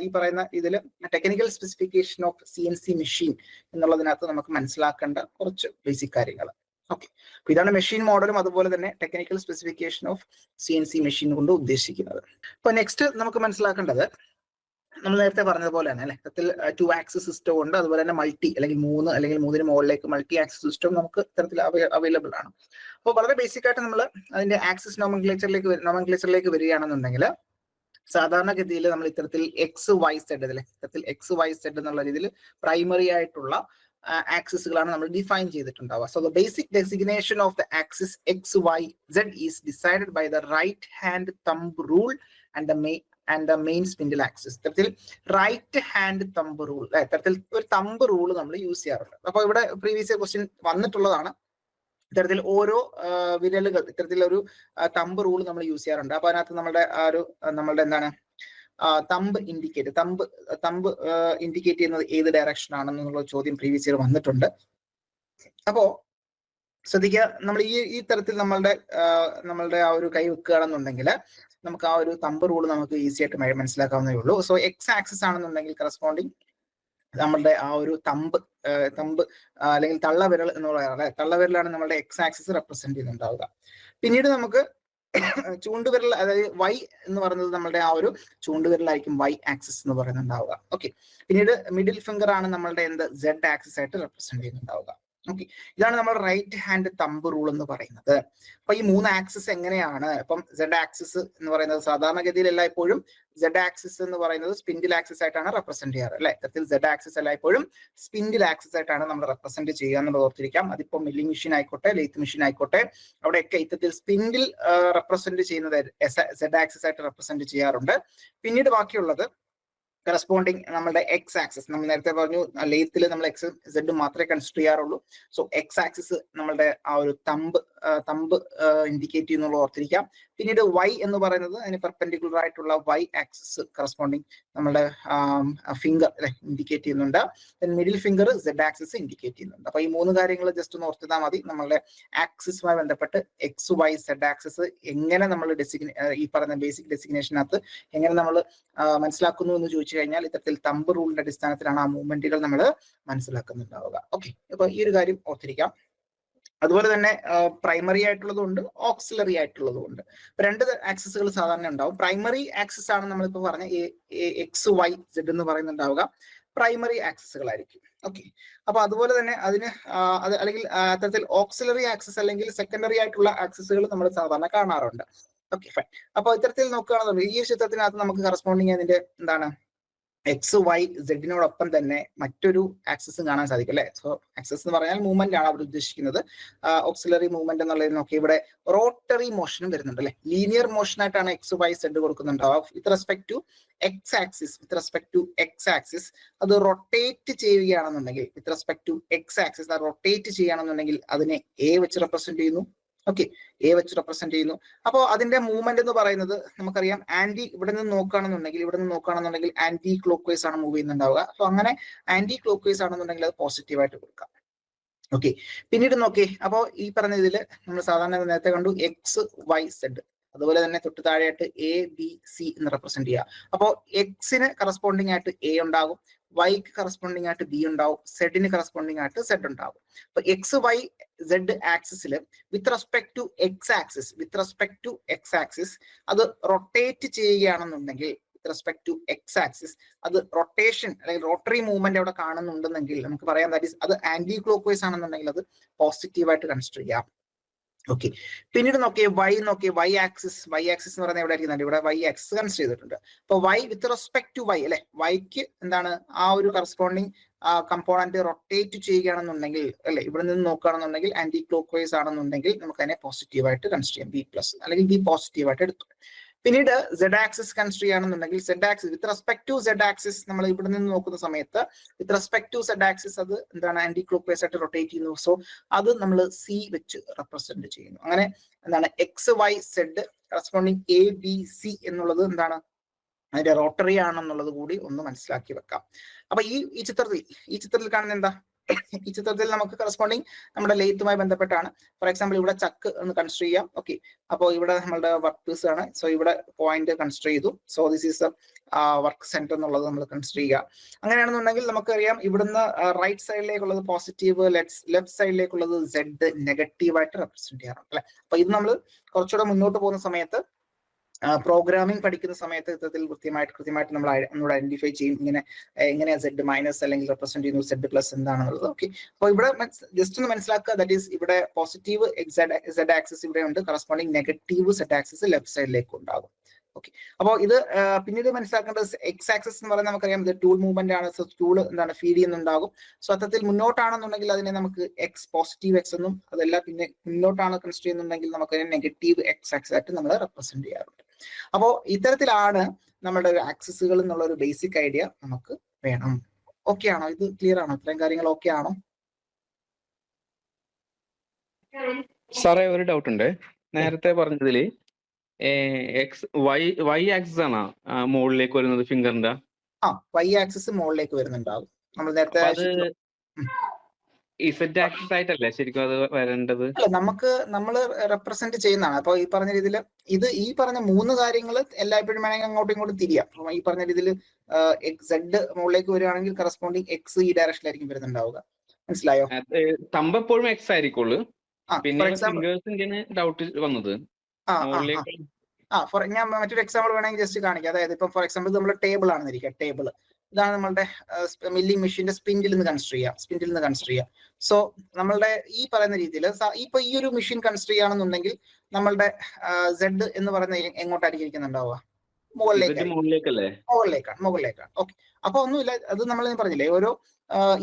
ഈ പറയുന്ന ഇതിൽ technical specification of CNC machine എന്നുള്ളതിനകത്ത് നമുക്ക് മനസ്സിലാക്കേണ്ട കുറച്ച് ബേസിക് കാര്യങ്ങൾ. ഓക്കെ, അപ്പൊ ഇതാണ് മെഷീൻ മോഡലും അതുപോലെ തന്നെ technical specification of CNC machine കൊണ്ട് ഉദ്ദേശിക്കുന്നത്. അപ്പൊ നെക്സ്റ്റ് നമുക്ക് മനസ്സിലാക്കേണ്ടത് നമ്മൾ നേരത്തെ പറഞ്ഞതുപോലെ തന്നെ അല്ലെ, ഇത്തരത്തിൽ 2 ആക്സിസ് സിസ്റ്റം ഉണ്ട്, അതുപോലെ തന്നെ മൾട്ടി അല്ലെങ്കിൽ 3 അല്ലെങ്കിൽ 3-ന് മുകളിലേക്ക് മൾട്ടി ആക്സിസ് സിസ്റ്റം നമുക്ക് ഇത്തരത്തിൽ അവൈലബിൾ ആണ്. അപ്പോൾ വളരെ ബേസിക് ആയിട്ട് നമ്മൾ അതിന്റെ ആക്സിസ് നോമൻക്ലേച്ചറിലേക്ക് വരികയാണെന്നുണ്ടെങ്കിൽ സാധാരണഗതിയിൽ നമ്മൾ ഇത്തരത്തിൽ XYZ അല്ലെ, ഇത്തരത്തിൽ XYZ എന്നുള്ള രീതിയിൽ പ്രൈമറി ആയിട്ടുള്ള ആക്സിസുകളാണ് നമ്മൾ ഡിഫൈൻ ചെയ്തിട്ടുണ്ടാവുക. So the basic designation of the axis XYZ is decided by the right hand thumb rule and the main spindle axis. ഇത്തരത്തിൽ റൈറ്റ് ഹാൻഡ് തമ്പ് റൂൾ, ഇത്തരത്തിൽ ഒരു തമ്പ് റൂൾ നമ്മൾ യൂസ് ചെയ്യാറുണ്ട്. അപ്പൊ ഇവിടെ പ്രീവിയസ് ക്വസ്റ്റ്യൻ വന്നിട്ടുള്ളതാണ്. ഇത്തരത്തിൽ ഓരോ വിരലുകൾ ഇത്തരത്തിലൊരു തമ്പ് റൂൾ നമ്മൾ യൂസ് ചെയ്യാറുണ്ട്. അപ്പൊ അതിനകത്ത് നമ്മളുടെ എന്താണ് തമ്പ് ഇൻഡിക്കേറ്റ് ചെയ്യുന്നത് ഏത് ഡയറക്ഷൻ ആണെന്നുള്ള ചോദ്യം പ്രീവിയസ് ഇയർ വന്നിട്ടുണ്ട്. അപ്പോ ശ്രദ്ധിക്കുക, നമ്മൾ ഈ തരത്തിൽ നമ്മളുടെ ആ ഒരു കൈ വെക്കുകയാണെന്നുണ്ടെങ്കിൽ നമുക്ക് ആ ഒരു തമ്പ് റൂൾ നമുക്ക് ഈസി ആയിട്ട് മനസ്സിലാക്കാവുന്നേ ഉള്ളൂ. സോ X ആക്സിസ് ആണെന്നുണ്ടെങ്കിൽ കറസ്പോണ്ടിങ് നമ്മളുടെ ആ ഒരു തമ്പ് അല്ലെങ്കിൽ തള്ളവിരൽ എന്ന് പറയാറ്, തള്ളവിരലാണ് നമ്മളുടെ X ആക്സിസ് റെപ്രസെന്റ് ചെയ്യുന്നുണ്ടാവുക. പിന്നീട് നമുക്ക് ചൂണ്ടുവിരൽ, അതായത് Y എന്ന് പറയുന്നത് നമ്മളുടെ ആ ഒരു ചൂണ്ടുവിരലായിരിക്കും Y ആക്സിസ് എന്ന് പറയുന്നുണ്ടാവുക. ഓക്കെ, പിന്നീട് മിഡിൽ ഫിംഗർ ആണ് നമ്മളുടെ Z ആക്സിസ് ആയിട്ട് റെപ്രസെന്റ് ചെയ്യുന്നുണ്ടാവുക. ഓക്കെ, ഇതാണ് നമ്മൾ റൈറ്റ് ഹാൻഡ് തമ്പ് റൂൾ എന്ന് പറയുന്നത്. അപ്പൊ ഈ 3 ആക്സിസ് എങ്ങനെയാണ്, ഇപ്പം Z ആക്സിസ് എന്ന് പറയുന്നത് സാധാരണഗതിയിൽ എല്ലായ്പ്പോഴും Z ആക്സിസ് എന്ന് പറയുന്നത് സ്പിൻഡിൽ ആക്സിസ് ആയിട്ടാണ് റെപ്രസെന്റ് ചെയ്യാറ് അല്ലെ. ഇത്തരത്തിൽ Z ആക്സിസ് എല്ലായ്പ്പോഴും സ്പിൻഡിൽ ആക്സിസ് ആയിട്ടാണ് നമ്മൾ റെപ്രസെന്റ് ചെയ്യുക എന്നുള്ളത് ഓർത്തിരിക്കാം. അതിപ്പോ മില്ലിംഗ് മെഷീൻ ആയിക്കോട്ടെ, ലെയ്ത്ത് മെഷീൻ ആയിക്കോട്ടെ, അവിടെയൊക്കെ ഇത്തരത്തിൽ സ്പിൻഡിൽ റെപ്രസെന്റ് ചെയ്യുന്നത് Z ആക്സിസ് ആയിട്ട് റെപ്രസെന്റ് ചെയ്യാറുണ്ട്. പിന്നീട് ബാക്കിയുള്ളത് കറസ്പോണ്ടിങ് നമ്മുടെ X ആക്സിസ്, നമ്മൾ നേരത്തെ പറഞ്ഞു ലെയ്ത്തിൽ നമ്മൾ Z മാത്രമേ കൺസിഡർ ചെയ്യാറുള്ളൂ. സോ X ആക്സിസ് നമ്മളുടെ ആ ഒരു തമ്പ് ഇൻഡിക്കേറ്റ് ചെയ്യുന്നുള്ള ഓർത്തിരിക്കാം. പിന്നീട് Y എന്ന് പറയുന്നത് അതിന് പെർപെൻഡിക്കുലർ ആയിട്ടുള്ള Y ആക്സിസ് കറസ്പോണ്ടിങ് നമ്മുടെ ഫിംഗർ ഇൻഡിക്കേറ്റ് ചെയ്യുന്നുണ്ട്. Middle finger Z axis indicate ചെയ്യുന്നുണ്ട്. അപ്പൊ ഈ 3 കാര്യങ്ങൾ ജസ്റ്റ് ഒന്ന് ഓർത്തിട്ടാൽ മതി. നമ്മളുടെ ആക്സിസുമായി ബന്ധപ്പെട്ട് XYZ ആക്സിസ് എങ്ങനെ നമ്മൾ ഈ പറയുന്ന ബേസിക് ഡെസിഗ്നേഷനകത്ത് എങ്ങനെ നമ്മൾ മനസ്സിലാക്കുന്നു എന്ന് ചോദിച്ചു കഴിഞ്ഞാൽ ഇത്തരത്തിൽ തമ്പ് റൂളിന്റെ അടിസ്ഥാനത്തിലാണ് ആ മൂവ്മെന്റുകൾ നമ്മൾ മനസ്സിലാക്കുന്നുണ്ടാവുക. ഓക്കെ, അപ്പൊ ഈ ഒരു കാര്യം ഓർത്തിരിക്കാം. അതുപോലെ തന്നെ പ്രൈമറി ആയിട്ടുള്ളതുകൊണ്ട് ഓക്സിലറി ആയിട്ടുള്ളതുകൊണ്ട് 2 ആക്സിസുകൾ സാധാരണ ഉണ്ടാവും. പ്രൈമറി ആക്സിസ് ആണ് നമ്മളിപ്പോ പറഞ്ഞ XYZ എന്ന് പറയുന്നുണ്ടാവുക, പ്രൈമറി ആക്സിസുകളായിരിക്കും. ഓക്കെ, അപ്പൊ അതുപോലെ തന്നെ അല്ലെങ്കിൽ അത്തരത്തിൽ ഓക്സിലറി ആക്സിസ് അല്ലെങ്കിൽ സെക്കൻഡറി ആയിട്ടുള്ള ആക്സിസുകൾ നമ്മൾ സാധാരണ കാണാറുണ്ട്. Okay, fine. അപ്പൊ ഇത്തരത്തിൽ നോക്കുകയാണെന്നുണ്ടെങ്കിൽ ഈ ചിത്രത്തിനകത്ത് നമുക്ക് കറസ്പോണ്ടിങ് അതിന്റെ എന്താണ് XYZ തന്നെ മറ്റൊരു ആക്സിസും കാണാൻ സാധിക്കും അല്ലെ. സോ ആക്സിസ് എന്ന് പറഞ്ഞാൽ മൂവ്മെന്റ് ആണ് അവർ ഉദ്ദേശിക്കുന്നത്. ഓക്സിലറി മൂവ്മെന്റ് എന്നുള്ളത് നോക്കി ഇവിടെ റോട്ടറി മോഷനും വരുന്നുണ്ട് അല്ലെ. ലീനിയർ മോഷൻ ആയിട്ടാണ് XYZ കൊടുക്കുന്നുണ്ടാവുക. With respect to X axis അത് റൊട്ടേറ്റ് ചെയ്യുകയാണെന്നുണ്ടെങ്കിൽ റൊട്ടേറ്റ് ചെയ്യുകയാണെന്നുണ്ടെങ്കിൽ അതിനെ A വെച്ച് റെപ്രസെന്റ് ചെയ്യുന്നു. ഓക്കെ, A വെച്ച് റെപ്രസെന്റ് ചെയ്യുന്നു. അപ്പോൾ അതിന്റെ മൂവ്മെന്റ് എന്ന് പറയുന്നത് നമുക്കറിയാം ഇവിടെ നിന്ന് നോക്കുകയാണെന്നുണ്ടെങ്കിൽ ആന്റി ക്ലോക്ക് വൈസ് ആണ് മൂവ് ചെയ്യുന്നുണ്ടാവുക. അപ്പൊ അങ്ങനെ ആന്റി ക്ലോക്ക് വൈസ് ആണെന്നുണ്ടെങ്കിൽ അത് പോസിറ്റീവായിട്ട് കൊടുക്കാം. ഓക്കെ, പിന്നീട് നോക്കി, അപ്പോൾ ഈ പറഞ്ഞ ഇതിൽ നമ്മൾ സാധാരണ നേരത്തെ കണ്ടു XYZ, അതുപോലെ തന്നെ തൊട്ട് താഴെയായിട്ട് ABC എന്ന് റെപ്രസെന്റ് ചെയ്യുക. അപ്പോൾ Xന് കറസ്പോണ്ടിങ് ആയിട്ട് A ഉണ്ടാകും, Yക്ക് കറസ്പോണ്ടിങ് ആയിട്ട് B ഉണ്ടാവും, Zന് കറസ്പോണ്ടിങ് ആയിട്ട് Z ഉണ്ടാവും. അപ്പൊ XYZ ആക്സിസിൽ with respect to X axis അത് റൊട്ടേറ്റ് ചെയ്യുകയാണെന്നുണ്ടെങ്കിൽ X ആക്സിസ് അത് റൊട്ടേഷൻ അല്ലെങ്കിൽ റോട്ടറി മൂവ്മെന്റ് അവിടെ കാണുന്നുണ്ടെങ്കിൽ നമുക്ക് പറയാം അത് ആന്റി ക്ലോക്ക് വൈസ് ആണെന്നുണ്ടെങ്കിൽ അത് പോസിറ്റീവായിട്ട് കൺസിഡർ ചെയ്യാം. ഓക്കെ, പിന്നീട് Y ആക്സിസ് എന്ന് പറയുന്നത് എവിടെ ആയിരിക്കുന്നുണ്ട്, ഇവിടെ Y ആക്സിസ് കൺസിഡർ ചെയ്തിട്ടുണ്ട്. അപ്പൊ Y with respect to Y അല്ലെ, Yക്ക് എന്താണ് ആ ഒരു കറസ്പോണ്ടിങ് കമ്പോണന്റ് റൊട്ടേറ്റ് ചെയ്യുകയാണെന്നുണ്ടെങ്കിൽ അല്ലെ, ഇവിടെ നിന്ന് നോക്കുകയാണെന്നുണ്ടെങ്കിൽ ആന്റി ക്ലോക്ക് വൈസ് ആണെന്നുണ്ടെങ്കിൽ നമുക്ക് അതിനെ പോസിറ്റീവായിട്ട് കൺസിഡർ ചെയ്യാം, B+ അല്ലെങ്കിൽ B പോസിറ്റീവായിട്ട് എടുത്തു. പിന്നീട് Z ആക്സിസ് കൺസിഡർ ചെയ്യുകയാണെന്നുണ്ടെങ്കിൽ with respect to Z axis നമ്മൾ ഇവിടെ നിന്ന് നോക്കുന്ന സമയത്ത് with respect to Z axis അത് എന്താണ് ആന്റി ക്ലോക്ക് വൈസ് ആയിട്ട് റൊട്ടേറ്റ് ചെയ്യുന്നു. സോ അത് നമ്മൾ C വെച്ച് റെപ്രസെന്റ് ചെയ്യുന്നു. അങ്ങനെ എന്താണ് XYZ കറസ്പോണ്ടിങ് ABC എന്നുള്ളത് എന്താണ് അതിന്റെ റോട്ടറി ആണെന്നുള്ളത് കൂടി ഒന്ന് മനസ്സിലാക്കി വെക്കാം. അപ്പൊ ഈ ചിത്രത്തിൽ കാണുന്ന എന്താ, ഈ ചിത്രത്തിൽ നമുക്ക് കറസ്പോണ്ടിങ് നമ്മുടെ ലെയ്ത്തുമായി ബന്ധപ്പെട്ടാണ്. ഫോർ എക്സാമ്പിൾ ഇവിടെ ചക്ക് ഒന്ന് കൺസിഡർ ചെയ്യാം. ഓക്കെ, അപ്പോൾ ഇവിടെ നമ്മളുടെ വർക്ക് പീസ് ആണ്. സോ ഇവിടെ പോയിന്റ് കൺസിഡർ ചെയ്തു. So this is work centre എന്നുള്ളത് നമ്മൾ കൺസിഡർ ചെയ്യുക. അങ്ങനെയാണെന്നുണ്ടെങ്കിൽ നമുക്കറിയാം ഇവിടുന്ന് റൈറ്റ് സൈഡിലേക്കുള്ളത് പോസിറ്റീവ്, ലെഫ്റ്റ് സൈഡിലേക്കുള്ളത് സെഡ് നെഗറ്റീവായിട്ട് റെപ്രസെന്റ് ചെയ്യാറുണ്ട് അല്ലെ. അപ്പൊ ഇത് നമ്മൾ കുറച്ചുകൂടെ മുന്നോട്ട് പോകുന്ന സമയത്ത് പ്രോഗ്രാമിംഗ് പഠിക്കുന്ന സമയത്ത് ഇത്തരത്തിൽ കൃത്യമായിട്ട് നമ്മൾ ഐഡന്റിഫൈ ചെയ്യും എങ്ങനെ സെഡ് മൈനസ് അല്ലെങ്കിൽ റെപ്രസെന്റ് ചെയ്യുന്നു സെഡ് പ്ലസ് എന്താണെന്നുള്ളത്. ഓക്കെ, അപ്പോൾ ഇവിടെ ജസ്റ്റ് ഒന്ന് മനസ്സിലാക്കുക, ദാറ്റ് ഈസ് ഇവിടെ പോസിറ്റീവ് സെഡ് ആക്സിസ് ഇവിടെ ഉണ്ട്, corresponding negative zed axis left സൈഡിലേക്ക് ഉണ്ടാകും. ഓക്കെ, അപ്പോൾ ഇത് പിന്നീട് മനസ്സിലാക്കേണ്ടത് എക്സ് ആക്സിസ് എന്ന് പറയുന്നത് നമുക്കറിയാം ഇത് ടൂൾ മൂവ്മെന്റ് ആണ്. സോ ടൂൾ എന്താണ് ഫീഡ് ചെയ്യുന്നുണ്ടാകും. സോ അത്തരത്തിൽ മുന്നോട്ടാണെന്നുണ്ടെങ്കിൽ അതിനെ നമുക്ക് എക്സ് പോസിറ്റീവ് എക്സ് എന്നും, അതല്ല പിന്നെ മുന്നോട്ടാണ് കൺസിഡർ ചെയ്യുന്നുണ്ടെങ്കിൽ നമുക്ക് അതിനെ നെഗറ്റീവ് എക്സ് ആക്സിസ് ആയിട്ട് നമ്മൾ റെപ്രസെന്റ് ചെയ്യാറുണ്ട്. അപ്പോ ഇത്തരത്തിലാണ് നമ്മുടെ ഒരു ആക്സിസുകൾ എന്നുള്ള ഒരു ബേസിക് ഐഡിയ നമുക്ക് വേണം. ഓക്കെ ആണോ? ഇത് ക്ലിയർ ആണോ? ഇത്രയും കാര്യങ്ങൾ ഓക്കെ ആണോ? സാറേ ഒരു ഡൗട്ട് ഉണ്ട്. നേരത്തെ പറഞ്ഞതില് വൈ ആക്സിസ് ആണോ മുകളിലേക്ക് വരുന്നത് ഫിംഗറിന്റെ? വൈ ആക്സിസ് മുകളിലേക്ക് വരുന്നുണ്ടാവും. നമ്മൾ നേരത്തെ ഇസെഡ് ആക്സിസ് ആയിട്ടല്ലേ ശരിക്കും അത് വരേണ്ടത്? അല്ല, നമ്മൾ റെപ്രസെന്റ് ചെയ്യുന്നതാണ്. അപ്പൊ ഈ പറഞ്ഞ രീതിയിൽ ഈ പറഞ്ഞ 3 കാര്യങ്ങൾ എല്ലായ്പ്പോഴും വേണമെങ്കിൽ അങ്ങോട്ടും ഇങ്ങോട്ടും തിരിയാം. ഈ പറഞ്ഞ രീതിയിൽ സെഡ് മുകളിലേക്ക് വരികയാണെങ്കിൽ കറസ്പോണ്ടിങ് എക്സ് ഈ ഡയറക്ഷനിലായിരിക്കും വരുന്നുണ്ടാവുക. മനസ്സിലായോ? തമ്പ് എപ്പോഴും എക്സ് ആയിരിക്കുള്ളൂ. പിന്നെ ഡൗട്ട് വന്നത് ഞാൻ മറ്റൊരു എക്സാമ്പിൾ വേണമെങ്കിൽ ജസ്റ്റ് കാണിക്കാം. അതായത് ഇപ്പൊ ഫോർ എക്സാമ്പിൾ നമ്മൾ ടേബിൾ ആണെന്നിരിക്കുക. ടേബിൾ ഇതാണ് നമ്മളുടെ മില്ലിംഗ് മെഷീന്റെ സ്പിൻഡിൽ നിന്ന് കൺസിഡർ ചെയ്യാം. സോ നമ്മളുടെ ഈ പറയുന്ന രീതിയിൽ ഇപ്പൊ ഈ ഒരു മെഷീൻ കൺസിഡർ ചെയ്യുകയാണെന്നുണ്ടെങ്കിൽ നമ്മളുടെ സെഡ് എന്ന് പറയുന്നത് എങ്ങോട്ടായിരിക്കും ഇരിക്കുന്നുണ്ടാവുക? മുകളിലേക്കാണ്. ഓക്കെ, അപ്പൊ ഒന്നുമില്ല, അത് നമ്മൾ പറഞ്ഞില്ലേ ഓരോ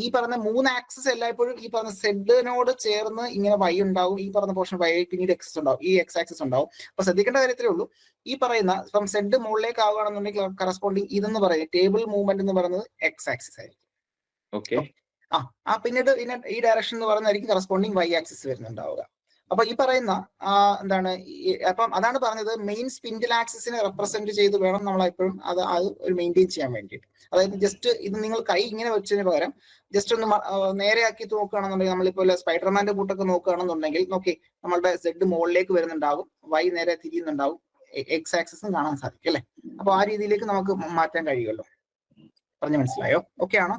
ഈ പറഞ്ഞ 3 ആക്സിസ് എല്ലായ്പ്പോഴും ഈ പറഞ്ഞ സെഡിനോട് ചേർന്ന് ഇങ്ങനെ വൈ ഉണ്ടാവും. ഈ പറഞ്ഞ പോർഷൻ വൈ, പിന്നീട് എക്സസ് ഉണ്ടാവും, ഈ എക്സ് ആക്സിസ് ഉണ്ടാവും. അപ്പൊ ശ്രദ്ധിക്കേണ്ട കാര്യത്തിലേ ഉള്ളൂ, ഈ പറയുന്ന ഇപ്പം സെഡ് മുകളിലേക്ക് ആവുകയാണെന്നുണ്ടെങ്കിൽ കറസ്പോണ്ടിങ് ഇതെന്ന് പറയുന്നത് ടേബിൾ മൂവ്മെന്റ് എന്ന് പറയുന്നത് എക്സ് ആക്സിസ് ആയിരിക്കും. ഓക്കെ, പിന്നീട് ഈ ഡയറക്ഷൻ എന്ന് പറയുന്നതായിരിക്കും കറസ്പോണ്ടിങ് വൈ ആക്സിസ് വരുന്നുണ്ടാവുക. അപ്പൊ ഈ പറയുന്ന എന്താണ്, അപ്പം അതാണ് പറഞ്ഞത് മെയിൻ സ്പിൻഡിൽ ആക്സിസിനെ റെപ്രസെന്റ് ചെയ്ത് വേണം നമ്മൾ എപ്പോഴും അത് ഒരു മെയിൻറ്റെയിൻ ചെയ്യാൻ വേണ്ടിയിട്ട്. അതായത് ജസ്റ്റ് ഇത് നിങ്ങൾ കൈ ഇങ്ങനെ വെച്ചതിന് പകരം ജസ്റ്റ് ഒന്ന് നേരെയാക്കി നോക്കുകയാണെന്നുണ്ടെങ്കിൽ, നമ്മളിപ്പോൾ സ്പൈഡർമാന്റെ കൂട്ടൊക്കെ നോക്കുകയാണെന്നുണ്ടെങ്കിൽ നോക്കി നമ്മളുടെ സെഡ് മുകളിലേക്ക് വരുന്നുണ്ടാകും, വൈ നേരെ തിരിയുന്നുണ്ടാവും, എക്സ് ആക്സിസും കാണാൻ സാധിക്കും അല്ലെ. അപ്പൊ ആ രീതിയിലേക്ക് നമുക്ക് മാറ്റാൻ കഴിയുമല്ലോ. പറഞ്ഞു മനസ്സിലായോ? ഓക്കെ ആണോ?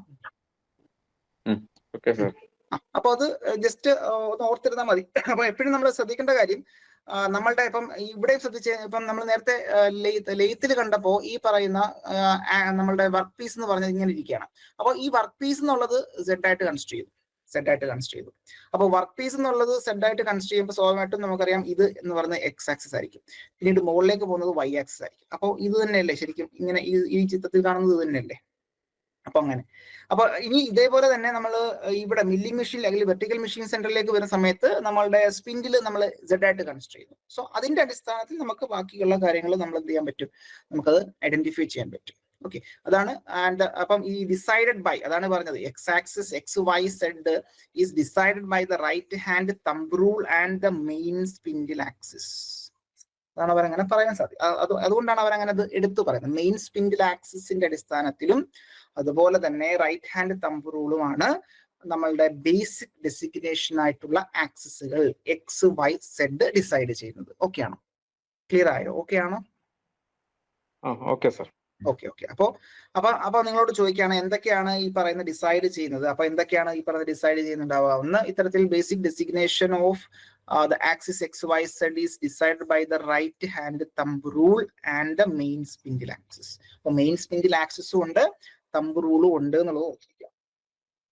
അപ്പൊ അത് ജസ്റ്റ് ഒന്ന് ഓർത്തിരുന്നാൽ മതി. അപ്പൊ എപ്പോഴും നമ്മൾ ശ്രദ്ധിക്കേണ്ട കാര്യം നമ്മളുടെ ഇപ്പം ഇവിടെ ശ്രദ്ധിച്ച് ഇപ്പം നമ്മൾ നേരത്തെ ലെയ്ത്തിൽ കണ്ടപ്പോ ഈ പറയുന്ന നമ്മളുടെ വർക്ക് പീസ് എന്ന് പറഞ്ഞത് ഇങ്ങനെ ഇരിക്കുകയാണ്. അപ്പൊ ഈ വർക്ക് പീസ് എന്നുള്ളത് സെഡ് ആയിട്ട് കൺസിഡർ ചെയ്തു. അപ്പൊ വർക്ക് പീസ് എന്നുള്ളത് സെഡ് ആയിട്ട് കൺസിഡർ ചെയ്യുമ്പോൾ സ്വാഭാവികമായിട്ടും നമുക്കറിയാം ഇത് എന്ന് പറയുന്നത് എക്സ് ആക്സിസ് ആയിരിക്കും, പിന്നീട് മുകളിലേക്ക് പോകുന്നത് വൈ ആക്സിസ് ആയിരിക്കും. അപ്പോൾ ഇത് തന്നെയല്ലേ ശരിക്കും ഇങ്ങനെ ഈ ചിത്രത്തിൽ കാണുന്നത് ഇത് തന്നെയല്ലേ? അപ്പൊ അങ്ങനെ. അപ്പൊ ഇനി ഇതേപോലെ തന്നെ നമ്മൾ ഇവിടെ മില്ലിംഗ് മെഷീൻ അല്ലെങ്കിൽ വെർട്ടിക്കൽ മെഷീൻ സെന്ററിലേക്ക് വരുന്ന സമയത്ത് നമ്മളുടെ സ്പിൻഡിൽ നമ്മൾ സെഡ് ആയിട്ട് കൺസിഡർ ചെയ്യുന്നു. സോ അതിന്റെ അടിസ്ഥാനത്തിൽ നമുക്ക് ബാക്കിയുള്ള കാര്യങ്ങൾ നമ്മൾ എന്ത് ചെയ്യാൻ പറ്റും, നമുക്കത് ഐഡന്റിഫൈ ചെയ്യാൻ പറ്റും. ഓക്കെ, അതാണ്. ആൻഡ് അപ്പം ഈ ഡിസൈഡഡ് ബൈ, അതാണ് പറഞ്ഞത് X axis X Y zed is decided by the right hand thumb rule and the main spindle axis. അതാണ് അവരങ്ങനെ പറയാൻ സാധിക്കും. അതുകൊണ്ടാണ് അവരങ്ങനെ അത് എടുത്തു പറയുന്നത്. മെയിൻ സ്പിൻഡിൽ ആക്സിസിന്റെ അടിസ്ഥാനത്തിലും അതുപോലെ തന്നെ റൈറ്റ് ഹാൻഡ് തമ്പ് റൂളുമാണ് നമ്മളുടെ ബേസിക് ഡെസിഗ്നേഷൻ ആയിട്ടുള്ള ആക്സിസുകൾ എക്സ് വൈ സെഡ് ഡിസൈഡ് ചെയ്യുന്നത്. ഓക്കെ ആണോ? ക്ലിയർ ആയോ? ഓക്കെ ആണോ? Okay sir. ഓക്കെ. അപ്പൊ നിങ്ങളോട് ചോദിക്കുകയാണ് എന്തൊക്കെയാണ് ഈ പറയുന്ന ഡിസൈഡ് ചെയ്യുന്നത്. അപ്പൊ എന്തൊക്കെയാണ് ഈ പറയുന്ന ഡിസൈഡ് ചെയ്യുന്നുണ്ടാവുക? ഒന്ന്, ഇത്തരത്തിൽ basic designation of the axis xyz is decided by the right hand thumb rule and the main spindle axis. അപ്പൊ മെയിൻ സ്പിൻഡിൽ ആക്സിസും ഉണ്ട്, തമ്പ് റൂളും ഉണ്ട് എന്നുള്ളത് ഓർത്തിരിക്കുക.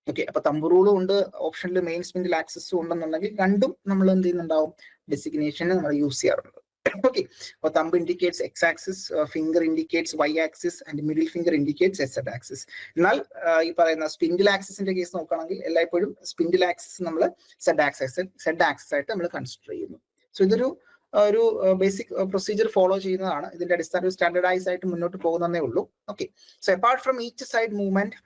ഓക്കെ, അപ്പൊ തമ്പ് റൂളും ഉണ്ട്, ഓപ്ഷനിൽ മെയിൻ സ്പിൻഡിൽ ആക്സിസും ഉണ്ടെന്നുണ്ടെങ്കിൽ രണ്ടും നമ്മൾ എന്ത് ചെയ്യുന്നുണ്ടാവും, ഡെസിഗ്നേഷന് നമ്മൾ യൂസ് ചെയ്യാറുണ്ട്. ഓക്കെ, അപ്പൊ thumb indicates x axis, finger indicates y axis and middle finger indicates z axis. എന്നാൽ ഈ പറയുന്ന സ്പിൻഡിൽ ആക്സിസിന്റെ കേസ് നോക്കുകയാണെങ്കിൽ എല്ലായ്പ്പോഴും സ്പിൻഡിൽ ആക്സിസ് നമ്മൾ സെഡ് ആക്സിസ് ആയിട്ട് നമ്മൾ കൺസിഡർ ചെയ്യുന്നു. സോ ഇതൊരു ബേസിക് പ്രൊസീജിയർ ഫോളോ ചെയ്യുന്നതാണ്. ഇതിന്റെ അടിസ്ഥാന സ്റ്റാൻഡർഡൈസ് ആയിട്ട് മുന്നോട്ട് പോകുന്നതേ ഉള്ളൂ. Okay, so apart from each side movement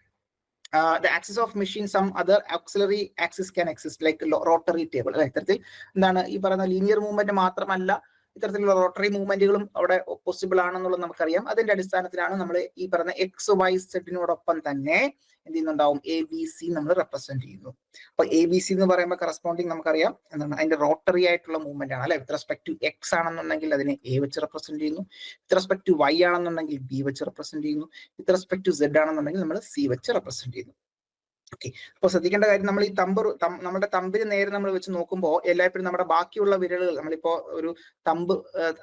the axis of machine, some other auxiliary axis can exist like rotary table. ഇത്തരത്തിൽ എന്താണ് ഈ പറയുന്ന ലീനിയർ മൂവ്മെന്റ് മാത്രമല്ല ഇത്തരത്തിലുള്ള റോട്ടറി മൂവ്മെന്റുകളും അവിടെ പോസിബിൾ ആണെന്നുള്ളത് നമുക്കറിയാം. അതിന്റെ അടിസ്ഥാനത്തിലാണ് നമ്മൾ ഈ പറഞ്ഞ എക്സ് വൈ സെഡിനോടൊപ്പം തന്നെ എന്ത് ചെയ്യുന്നുണ്ടാവും എ ബി സി നമ്മൾ റെപ്രസെന്റ് ചെയ്യുന്നു. അപ്പൊ എ ബി സി എന്ന് പറയുമ്പോൾ കറസ്പോണ്ടിങ് നമുക്കറിയാം എന്താണ് അതിന്റെ റോട്ടറി ആയിട്ടുള്ള മൂവ്മെന്റ് ആണ് അല്ലെ. വിത്ത് റെസ്പെക്ട് ടു എക്സ് ആണെന്നുണ്ടെങ്കിൽ അതിനെ എ വെച്ച് റെപ്രസെന്റ് ചെയ്യുന്നു, വിത്ത് റെസ്പെക്ട് ടു വൈ ആണെന്നുണ്ടെങ്കിൽ ബി വെച്ച് റെപ്രസെന്റ് ചെയ്യുന്നു, വിത്ത് റെസ്പെക്ട് ടു സെഡ് ആണെന്നുണ്ടെങ്കിൽ നമ്മൾ സി വെച്ച് റെപ്രസെന്റ് ചെയ്യുന്നു. ഓക്കെ, അപ്പൊ ശ്രദ്ധിക്കേണ്ട കാര്യം നമ്മൾ ഈ നമ്മുടെ തമ്പിന് നേരെ നമ്മൾ വെച്ച് നോക്കുമ്പോൾ എല്ലായ്പ്പോഴും നമ്മുടെ ബാക്കിയുള്ള വിരലുകൾ നമ്മളിപ്പോ ഒരു തമ്പ്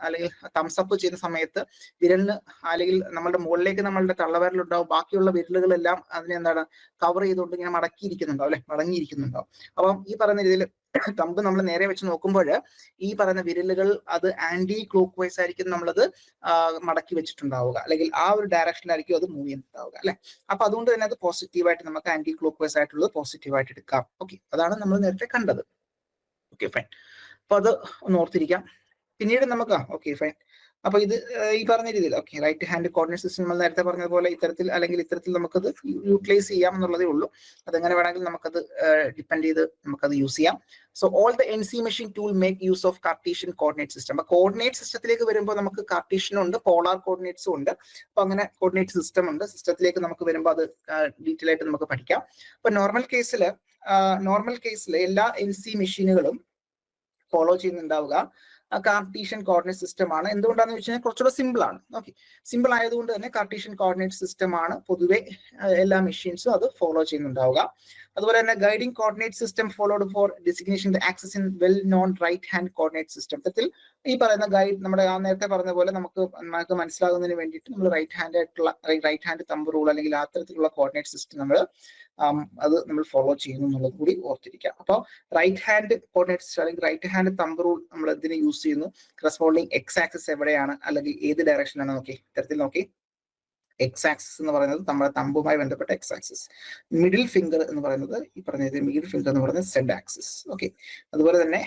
അല്ലെങ്കിൽ തംസപ്പ് ചെയ്യുന്ന സമയത്ത് വിരലിന് അല്ലെങ്കിൽ നമ്മളുടെ മുകളിലേക്ക് നമ്മളുടെ തള്ളവിരലുണ്ടാവും, ബാക്കിയുള്ള വിരലുകളെല്ലാം അതിനെ എന്താണ് കവർ ചെയ്തുകൊണ്ട് ഇങ്ങനെ മടക്കിയിരിക്കുന്നുണ്ടാവും അല്ലെ, മടങ്ങിയിരിക്കുന്നുണ്ടാവും. അപ്പം ഈ പറയുന്ന രീതിയിൽ തമ്പ് നമ്മൾ നേരെ വെച്ച് നോക്കുമ്പോൾ ഈ പറയുന്ന വിരലുകൾ അത് ആന്റി ക്ലോക്ക് വൈസ് ആയിരിക്കും നമ്മളത് മടക്കി വെച്ചിട്ടുണ്ടാവുക, അല്ലെങ്കിൽ ആ ഒരു ഡയറക്ഷനിലായിരിക്കും അത് മൂവ് ചെയ്യുന്നുണ്ടാവുക അല്ലെ. അപ്പൊ അതുകൊണ്ട് തന്നെ അത് പോസിറ്റീവായിട്ട് നമുക്ക് ആന്റി ക്ലോക്ക് വൈസ് ആയിട്ടുള്ളത് പോസിറ്റീവായിട്ട് എടുക്കാം. ഓക്കെ, അതാണ് നമ്മൾ നേരത്തെ കണ്ടത്. Okay fine. അപ്പൊ അത് ഒന്ന് ഓർത്തിരിക്കാം. പിന്നീട് നമുക്ക് ഓക്കെ ഫൈൻ. അപ്പൊ ഇത് ഈ പറഞ്ഞ രീതിയിൽ okay right hand coordinate system നമ്മൾ നേരത്തെ പറഞ്ഞതുപോലെ ഇത്തരത്തിൽ അല്ലെങ്കിൽ ഇത്തരത്തിൽ നമുക്കത് യൂട്ടിലൈസ് ചെയ്യാം എന്നുള്ളതേ ഉള്ളൂ. അതെങ്ങനെ വേണമെങ്കിൽ നമുക്കത് ഡിപ്പെൻഡ് ചെയ്ത് നമുക്കത് യൂസ് ചെയ്യാം. So all the NC machine tool make use of Cartesian coordinate system. അപ്പൊ കോർഡിനേറ്റ് സിസ്റ്റത്തിലേക്ക് വരുമ്പോൾ നമുക്ക് കാർട്ടീഷ്യനും ഉണ്ട്, പോളാർ കോർഡിനേറ്റ്സും ഉണ്ട്. അപ്പൊ അങ്ങനെ കോർഡിനേറ്റ് സിസ്റ്റം ഉണ്ട്. സിസ്റ്റത്തിലേക്ക് നമുക്ക് വരുമ്പോൾ അത് ഡീറ്റെയിൽ ആയിട്ട് നമുക്ക് പഠിക്കാം. അപ്പൊ നോർമൽ കേസിൽ എല്ലാ NC മെഷീനുകളും ഫോളോ ചെയ്യുന്നുണ്ടാവുക കാർട്ടീഷ്യൻ കോർഡിനേറ്റ് സിസ്റ്റം ആണ്. എന്തുകൊണ്ടാണെന്ന് വെച്ച് കഴിഞ്ഞാൽ കുറച്ചുകൂടെ സിമ്പിൾ ആണ്. ഓക്കെ, സിമ്പിൾ ആയതുകൊണ്ട് തന്നെ കാർട്ടീഷ്യൻ കോർഡിനേറ്റ് സിസ്റ്റം ആണ് പൊതുവെ എല്ലാ മെഷീൻസും അത് ഫോളോ ചെയ്യുന്നുണ്ടാവുക. അതുപോലെ തന്നെ guiding coordinate system followed for designation the axes in well known right hand coordinate system. ഇതിൽ ഈ പറയുന്ന ഗൈഡ് നമ്മുടെ നേരത്തെ പറഞ്ഞ പോലെ നമുക്ക് മനസ്സിലാകുന്നതിന് വേണ്ടിയിട്ട് നമ്മൾ റൈറ്റ് ഹാൻഡ് തമ്പ് റൂൾ അല്ലെങ്കിൽ അത്തരത്തിലുള്ള കോർഡിനേറ്റ് സിസ്റ്റം അത് നമ്മൾ ഫോളോ ചെയ്യുന്നു എന്നുള്ളത് കൂടി ഓർത്തിരിക്കാം. അപ്പോൾ റൈറ്റ് ഹാൻഡ് കോർഡിനേറ്റ് സിസ്റ്റം അല്ലെങ്കിൽ റൈറ്റ് ഹാൻഡ് തമ്പ് റൂൾ നമ്മൾ എന്തിനു യൂസ് ചെയ്യുന്നു, കറസ്പോണ്ടിങ് എക്സ് ആക്സിസ് എവിടെയാണ് അല്ലെങ്കിൽ ഏത് ഡയറക്ഷനിലാണ് നോക്കി ഇത്തരത്തിൽ നോക്കി എക്സ് ആക്സിസ് എന്ന് പറയുന്നത് നമ്മുടെ തമ്പുമായി ബന്ധപ്പെട്ട എക്സ് ആക്സിസ്, മിഡിൽ ഫിംഗർ എന്ന് പറയുന്നത് ഈ പറഞ്ഞത് മിഡിൽ ഫിംഗർ എന്ന് പറയുന്നത് സെഡ് ആക്സിസ്. ഓക്കെ, അതുപോലെ തന്നെ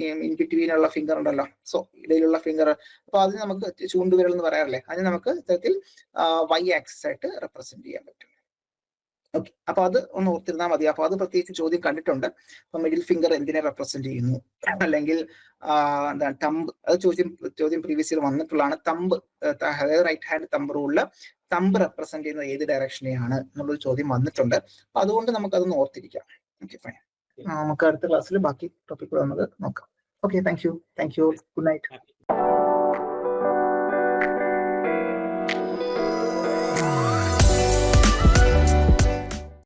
ഇൻ ബിറ്റ്വീനുള്ള ഫിംഗർ ഉണ്ടല്ലോ, സോ ഇടയിലുള്ള ഫിംഗർ, അപ്പൊ അത് നമുക്ക് ചൂണ്ടുവിരൽ എന്ന് പറയാറില്ലേ, അതിന് നമുക്ക് ഇത്തരത്തിൽ വൈ ആക്സിസ് ആയിട്ട് റെപ്രസെന്റ് ചെയ്യാൻ പറ്റും. ഓക്കെ, അപ്പൊ അത് ഒന്ന് ഓർത്തിരുന്നാൽ മതി. അപ്പൊ അത് പ്രത്യേകിച്ച് ചോദ്യം കണ്ടിട്ടുണ്ട്. അപ്പൊ മിഡിൽ ഫിംഗർ എന്തിനെ റെപ്രസെന്റ് ചെയ്യുന്നു, അല്ലെങ്കിൽ എന്താണ് തമ്പ്, അത് ചോദ്യം പ്രീവിയസ് വന്നിട്ടുള്ളതാണ്. തമ്പ് അതായത് റൈറ്റ് ഹാൻഡ് തമ്പ് റൂളില് തമ്പ് റെപ്രസെന്റ് ചെയ്യുന്നത് ഏത് ഡയറക്ഷനെയാണ് എന്നുള്ളൊരു ചോദ്യം വന്നിട്ടുണ്ട്. അപ്പൊ അതുകൊണ്ട് നമുക്ക് അതൊന്ന് ഓർത്തിരിക്കാം. ഓക്കെ ഫൈൻ, നമുക്ക് അടുത്ത ക്ലാസ്സിൽ ബാക്കി ടോപ്പിക്കുകൾ നമുക്ക് നോക്കാം. Okay, thank you, good night.